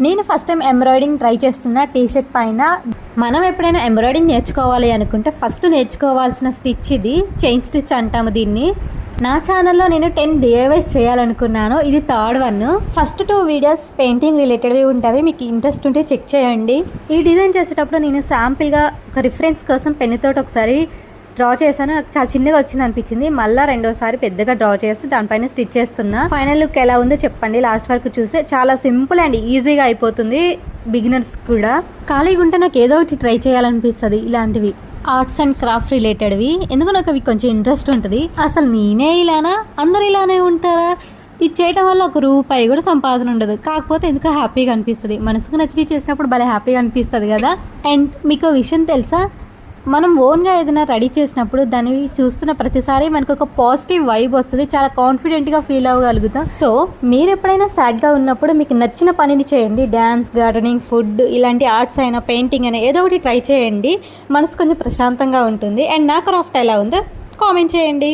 నేను first time embroidering try చేస్తున్న T shirt పైన. మనం ఎప్పుడైనా ఎంబ్రాయిడింగ్ నేర్చుకోవాలి అనుకుంటే ఫస్ట్ నేర్చుకోవాల్సిన స్టిచ్ ఇది, చైన్ స్టిచ్ అంటాము దీన్ని. నా ఛానల్లో నేను 10 DIYs చేయాలనుకున్నాను, ఇది third one. First 2 videos painting రిలేటెడ్వి ఉంటాయి, మీకు ఇంట్రెస్ట్ ఉంటే చెక్ చేయండి. ఈ డిజైన్ చేసేటప్పుడు నేను శాంపిల్గా ఒక రిఫరెన్స్ కోసం పెన్నుతోటి ఒకసారి డ్రా చేశాను. నాకు చాలా చిన్నగా వచ్చింది అనిపించింది. మళ్ళీ రెండోసారి పెద్దగా డ్రా చేసి దానిపైన స్టిచ్ చేస్తున్నా. ఫైనల్ లుక్ ఎలా ఉందో చెప్పండి లాస్ట్ వరకు చూస్తే. చాలా సింపుల్ అండ్ ఈజీగా అయిపోతుంది బిగినర్స్ కూడా. ఖాళీగా ఉంటే నాకు ఏదో ఒకటి ట్రై చేయాలనిపిస్తుంది, ఇలాంటివి ఆర్ట్స్ అండ్ క్రాఫ్ట్ రిలేటెడ్వి. ఎందుకు నాకు అవి కొంచెం ఇంట్రెస్ట్ ఉంటుంది. అసలు నేనే ఇలానా, అందరు ఇలానే ఉంటారా, ఇది చేయటం వల్ల ₹1 కూడా సంపాదన ఉండదు, కాకపోతే ఎందుకో హ్యాపీగా అనిపిస్తుంది. మనసుకు నచ్చి చేసినప్పుడు భలే హ్యాపీగా అనిపిస్తుంది కదా. అండ్ మీకు విషయం తెలుసా, మనం ఓన్గా ఏదైనా రెడీ చేసినప్పుడు దాన్ని చూస్తున్న ప్రతిసారి మనకు ఒక పాజిటివ్ వైబ్ వస్తుంది, చాలా కాన్ఫిడెంట్గా ఫీల్ అవ్వగలుగుతాం. సో మీరు ఎప్పుడైనా సాడ్గా ఉన్నప్పుడు మీకు నచ్చిన పనిని చేయండి. డ్యాన్స్, గార్డెనింగ్, ఫుడ్, ఇలాంటి ఆర్ట్స్ అయినా పెయింటింగ్ అయినా ఏదో ఒకటి ట్రై చేయండి, మనసు కొంచెం ప్రశాంతంగా ఉంటుంది. అండ్ నా క్రాఫ్ట్ ఎలా ఉందో కామెంట్ చేయండి.